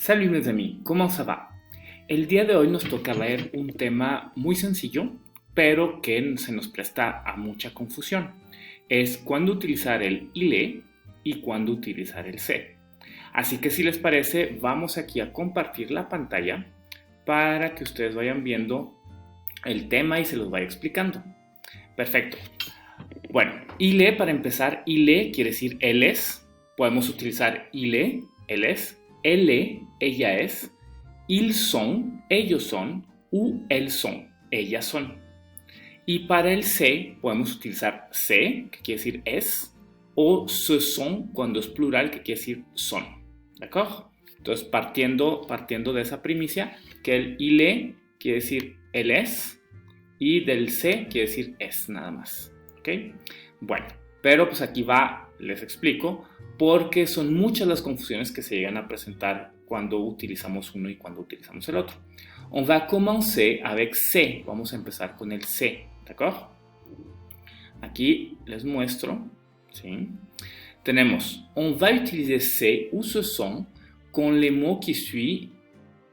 Salut mes amis, ¿cómo ça va? El día de hoy nos toca ver un tema muy sencillo, pero que se nos presta a mucha confusión. Es cuándo utilizar el ile y cuándo utilizar el se. Así que si les parece, vamos aquí a compartir la pantalla para que ustedes vayan viendo el tema y se los vaya explicando. Perfecto. Bueno, ile para empezar, ile quiere decir él es. Podemos utilizar ile, él es. Elle, ella es, ils sont, ellos son, ou elles sont, ellas son. Y para el se podemos utilizar se, que quiere decir es, o ce sont cuando es plural, que quiere decir son. ¿De acuerdo? Entonces, partiendo de esa primicia, que el ile quiere decir él es, y del se quiere decir es nada más. ¿Ok? Bueno, pero pues aquí va, les explico, porque son muchas las confusiones que se llegan a presentar cuando utilizamos uno y cuando utilizamos el otro. On va commencer avec se. Vamos a empezar con el se, ¿de acuerdo? Aquí les muestro, ¿sí? Tenemos, on va utiliser se ou ce sont con les mots qui suivent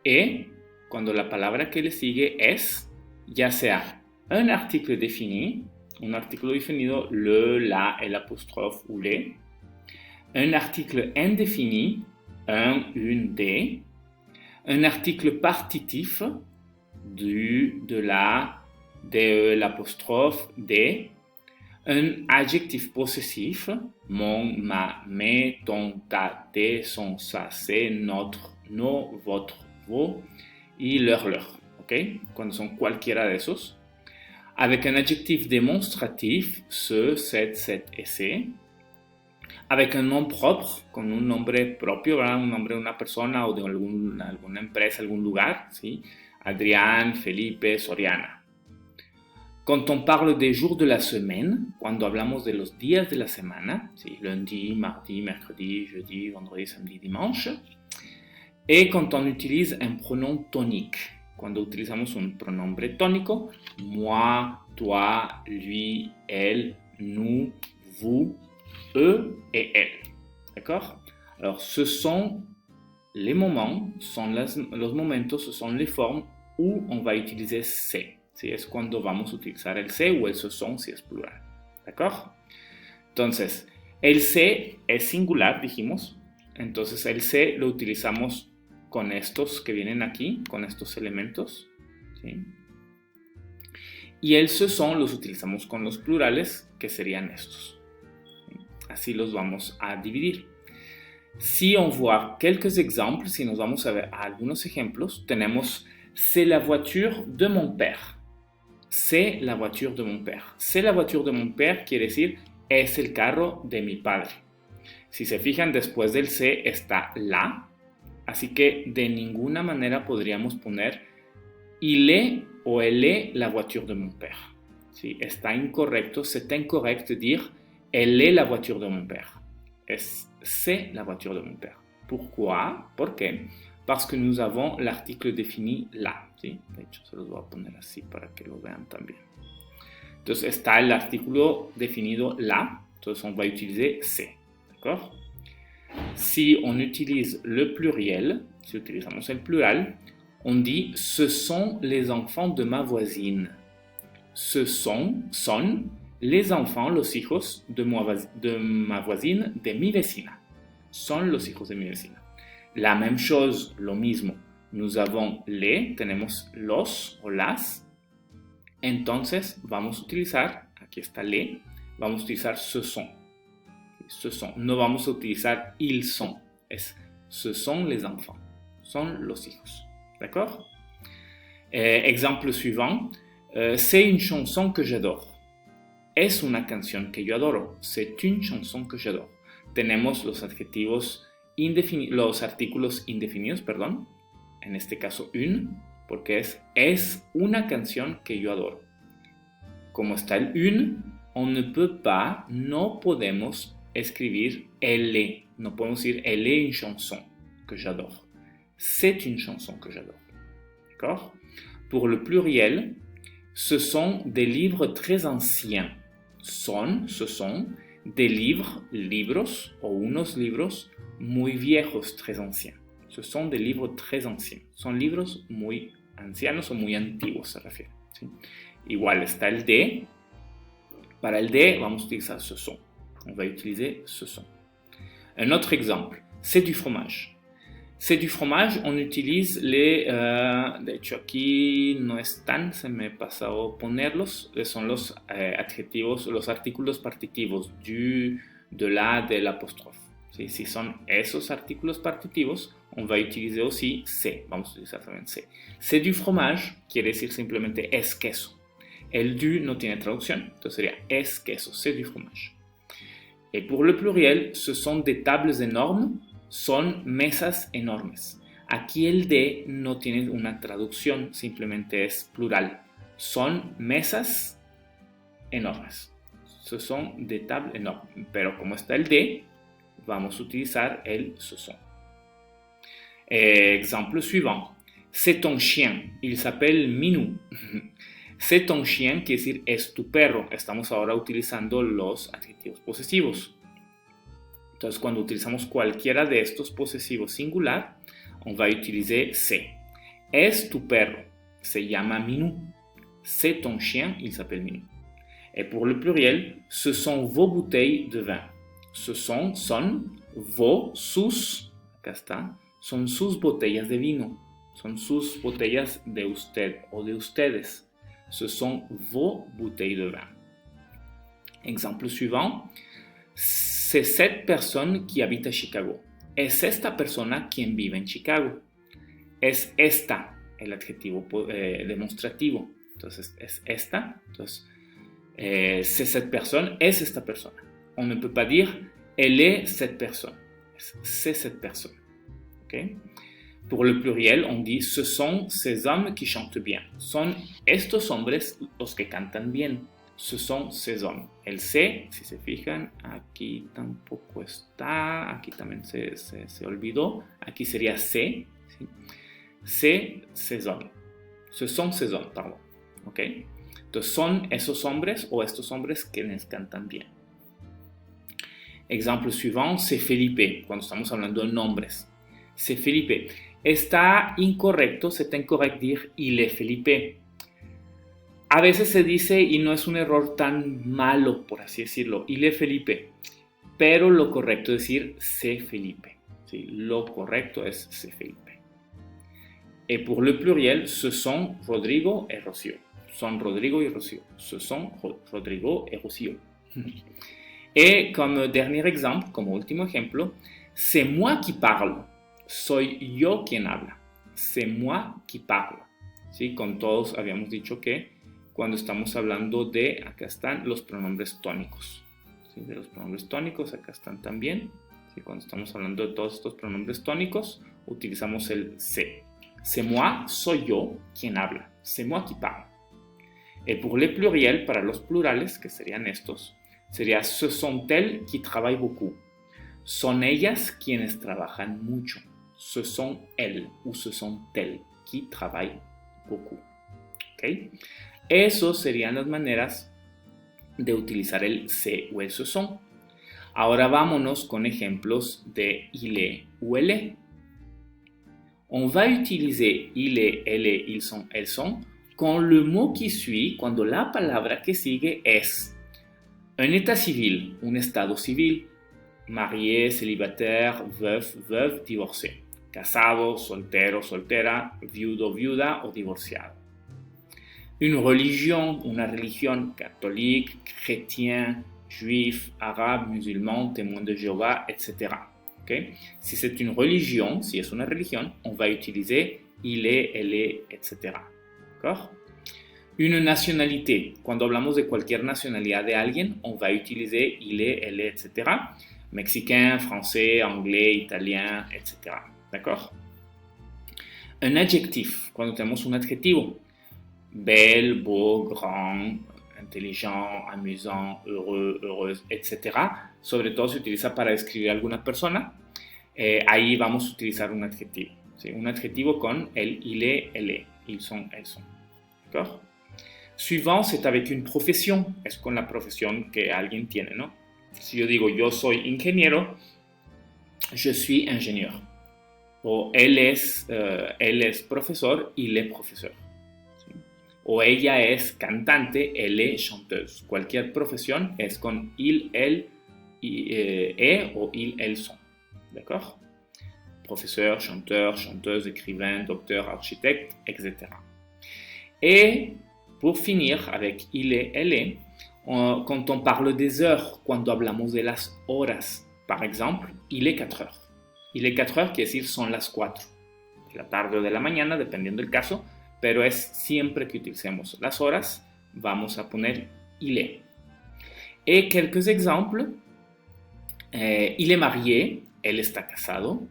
et, cuando la palabra que le sigue es, ya sea un article défini, un artículo definido, le, la, el apostrophe ou les, un article indéfini, un, une, des, un article partitif, du, de la, de, l'apostrophe, des, un adjectif possessif, mon, ma, mes, ton, ta, tes, son, sa, c'est, notre, nos, votre, vos, y leur, ¿ok? Cuando son cualquiera de esos. Avec un adjectif démonstratif, ce, cette et c'est. Avec un nom propre, con un nombre propio, ¿verdad? Un nombre de una persona o de alguna empresa, algún lugar, ¿sí? Adrián, Felipe, Soriana. Quand on parle des jours de la semaine, cuando hablamos de los días de la semana, ¿sí? Lundi, mardi, mercredi, jeudi, vendredi, samedi, dimanche. Et quand on utilise un pronom tonique, cuando utilizamos un pronombre tónico, moi, toi, lui, elle, nous, vous, eux et elle. D'accord? Alors, ce sont les moments, los momentos, ce sont les formes où on va utiliser se. ¿Sí? Es cuando vamos a utilizar el se o el ce sont si es plural. ¿D'accord? Entonces, el se es singular, dijimos. Entonces, el se lo utilizamos con estos que vienen aquí, con estos elementos. ¿Sí? Y el ce sont los utilizamos con los plurales, que serían estos. Así los vamos a dividir. Si on voit quelques exemples, si nos vamos a ver a algunos ejemplos, tenemos c'est la voiture de mon père. C'est la voiture de mon père. C'est la voiture de mon père quiere decir es el carro de mi padre. Si se fijan, después del c'est está la, así que de ninguna manera podríamos poner il est o elle est la voiture de mon père. ¿Sí? Está incorrecto, c'est incorrect de dire elle est la voiture de mon père. C'est la voiture de mon père. Pourquoi? ¿Por qué? Parce que nous avons l'article défini la. ¿Sí? De hecho, se los voy a poner así para que lo vean también. Entonces, está el artículo definido la. Entonces, on va utiliser c'est. ¿D'accord? Si on utilise le pluriel, si utilizamos el plural, on dit ce sont les enfants de ma voisine. Ce sont les enfants, los hijos de ma voisine, de mi vecina. Son los hijos de mi vecina. La même chose, lo mismo. Nous avons les, tenemos los o las. Entonces vamos a utilizar, aquí está les, vamos a utilizar ce sont. Ce sont. No vamos a utilizar ils sont. Ce sont les enfants. Son los hijos. D'accord? Exemple suivant. C'est une chanson que j'adore. Es una canción que yo adoro. C'est une chanson que j'adore. Tenemos los adjetivos los artículos indefinidos, perdón. En este caso, une, porque es una canción que yo adoro. Como está el une, on ne peut pas, no podemos escribir elle est. No podemos decir elle est une chanson que j'adore. C'est une chanson que j'adore. D'accord? Pour le pluriel, ce sont des livres très anciens. Ce sont des libros o unos libros muy viejos, très anciens. Ce Ce sont des livres très anciens. Son libros muy ancianos o muy antiguos se refiere. ¿Sí? Igual está el de. Para el de, vamos a utilizar ce sont. On va utiliser ce sont. Un autre exemple, c'est du fromage. C'est du fromage, on utilise les... de hecho, aquí no están, se me pasó ponerlos. Son los adjetivos, los artículos partitivos du, de la, del apóstrofe. ¿Sí? Si son esos artículos partitivos, on va utiliser aussi c'est. Vamos a utilizar también c'est. C'est du fromage quiere decir simplemente es queso. El du no tiene traducción, entonces sería es queso, c'est du fromage. Et pour le pluriel, ce sont des tables énormes, son mesas enormes. Aquí el de no tiene una traducción, simplemente es plural. Son mesas enormes. Ce sont des tables énormes. Pero como está el de, vamos a utilizar el ce sont. Exemple suivant. C'est ton chien. Il s'appelle Minou. C'est ton chien quiere decir es tu perro. Estamos ahora utilizando los adjetivos posesivos. Entonces, cuando utilizamos cualquiera de estos posesivos singular, on va utiliser c'est. Es tu perro. Se llama Minou. C'est ton chien. Il s'appelle Minou. Et pour le pluriel, ce sont vos bouteilles de vin. Ce sont, son, vos, sus, acá está, son sus botellas de vino. Son sus botellas de usted o de ustedes. Ce sont vos bouteilles de vin. Exemple suivant. C'est cette personne qui habite à Chicago. Es esta persona quien vive en Chicago. Es esta el adjetivo demostrativo. Entonces, es esta. Entonces, c'est cette personne, es esta persona. On ne peut pas dire elle est cette personne. C'est cette personne. Okay? Pour le pluriel, on dit ce sont ces hommes qui chantent bien. Son estos hombres los que cantan bien. Ce sont ces hommes. El se, si se fijan, aquí tampoco está. Aquí también se olvidó. Aquí sería se. ¿Sí? C'est ces hommes. Ce sont ces hommes, pardon. Okay? Entonces, son esos hombres o estos hombres quienes cantan bien. Exemple suivant, c'est Felipe, cuando estamos hablando de nombres. C'est Felipe. Está incorrecto dire il est Felipe. A veces se dice, y no es un error tan malo, por así decirlo, il est Felipe. Pero lo correcto es decir c'est Felipe. ¿Sí? Lo correcto es c'est Felipe. Et pour le pluriel, ce sont Rodrigo et Rocío. Son Rodrigo y Rocío. Ce sont Rodrigo et Rocío. Et comme dernier exemple, como último ejemplo, c'est moi qui parle. Soy yo quien habla. C'est moi qui parle. ¿Sí? Con todos habíamos dicho que cuando estamos hablando de, acá están los pronombres tónicos. ¿Sí? De los pronombres tónicos, acá están también. ¿Sí? Cuando estamos hablando de todos estos pronombres tónicos, utilizamos el c'est. C'est moi, soy yo quien habla. C'est moi qui parle. Et pour les pluriels, para los plurales, que serían estos, sería ce sont elles qui travaillent beaucoup. Son ellas quienes trabajan mucho. Ce sont elles ou ce sont elles qui travaillent beaucoup. ¿Okay? Esas serían las maneras de utilizar el c'est o el ce sont. Ahora vámonos con ejemplos de il est ou elle est. On va utiliser il est, elle est, ils sont, elles sont con le mot qui suit cuando la palabra que sigue es un état civil, un estado civil, marié, célibataire, veuf, veuve, divorcé, casado, soltero, soltera, viudo, viuda o divorciado. Une religion, una religión, catholique, chrétien, juif, arabe, musulman, témoin de Jéhovah, etc. Okay? Si c'est une religion, si es una religión, on va utiliser il est, elle est, etc. ¿D'accord? Une nationalité. Cuando hablamos de cualquier nacionalidad de alguien, on va utiliser il est, elle est, etc. Mexicain, français, anglais, italien, etc. ¿D'accord? Un adjectif. Cuando tenemos un adjetivo. Belle, beau, grand, intelligent, amusant, heureux, heureuse, etc. Sobre todo se utiliza para describir a alguna persona. Ahí vamos a utilizar un adjetivo. ¿Sí? Un adjetivo con el il est, elle est. Ils sont, elles sont. D'accord? Suivant, c'est avec une profesión. Es con la profesión que alguien tiene, ¿no? Si yo digo yo soy ingeniero, je suis ingénieur. O él es profesor, il est professeur. ¿Sí? O ella es cantante, elle est chanteuse. Cualquier profesión es con il, elle, o il, elles sont. D'accord? Professeur, chanteur, chanteuse, écrivain, docteur, architecte, etc. Et pour finir avec il est, elle est, quand on parle des heures, cuando hablamos de las horas, par exemple, il est 4 heures. Il est 4 heures quiere decir son las 4 de la tarde o de la mañana, dependiendo del caso, pero es siempre que utilicemos las horas, vamos a poner il est. Et quelques exemples. Il est marié, él está casado.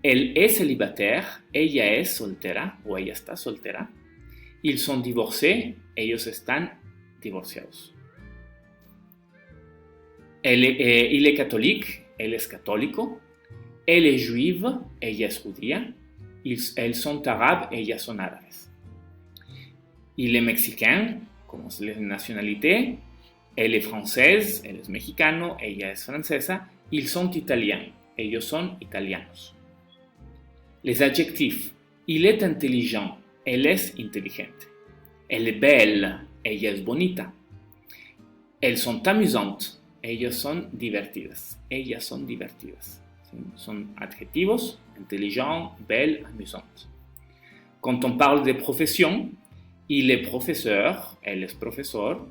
Él es célibataire, ella es soltera o ella está soltera. Ils sont divorcés, ellos están divorciados. Il est catholique, él es católico. Elle est juive, ella es judía. Elles sont arabes, ellas son árabes. Il est mexicain, como es la nationalité. Elle est française, él es mexicano, ella es francesa. Ils sont italiens, ellos son italianos. Les adjectifs. Il est intelligent, él es inteligente. Elle est belle, ella es bonita. Elles sont amusantes, ellas son divertidas. Ellas son divertidas. ¿Sí? Son adjetivos, intelligent, belle, amusante. Quand on parle de profession, il est professeur, elle est professeur.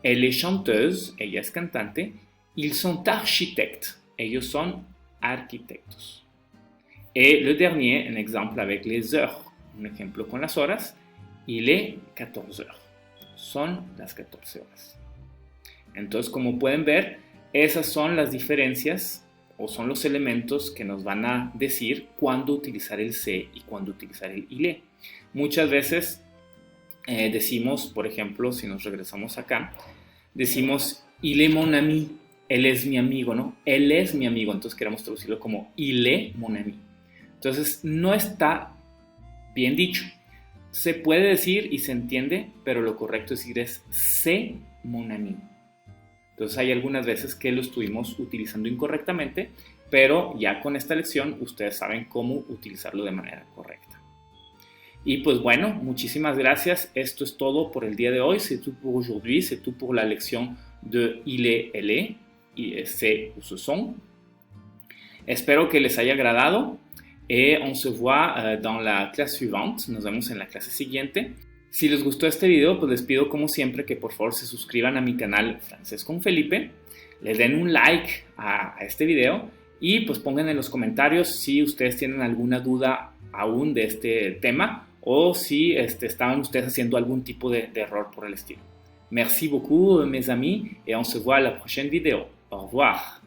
Elle est chanteuse, ella es cantante. Ils sont architectes, ellos son arquitectos. Et le dernier, un exemple avec les heures, un ejemplo con las horas, il est 14 heures. Son las 14 horas. Entonces, como pueden ver, esas son las diferencias o son los elementos que nos van a decir cuándo utilizar el se y cuándo utilizar el il est. Muchas veces decimos, por ejemplo, si nos regresamos acá, decimos il est mon ami, él es mi amigo, ¿no? Él es mi amigo, entonces queremos traducirlo como il est mon ami. Entonces no está bien dicho. Se puede decir y se entiende, pero lo correcto decir es c'est mon ami. Entonces hay algunas veces que lo estuvimos utilizando incorrectamente, pero ya con esta lección ustedes saben cómo utilizarlo de manera correcta. Y pues bueno, muchísimas gracias. Esto es todo por el día de hoy. C'est tout pour aujourd'hui. C'est tout pour la lección de il est, elle est, c'est ou ce sont. Espero que les haya agradado. Et on se voit dans la clase suivante. Nos vemos en la clase siguiente. Si les gustó este video, pues les pido como siempre que por favor se suscriban a mi canal Francés con Felipe. Les den un like a este video. Y pues pongan en los comentarios si ustedes tienen alguna duda aún de este tema. O si estaban ustedes haciendo algún tipo de error por el estilo. Merci beaucoup mes amis et on se voit à la prochaine vidéo. Au revoir.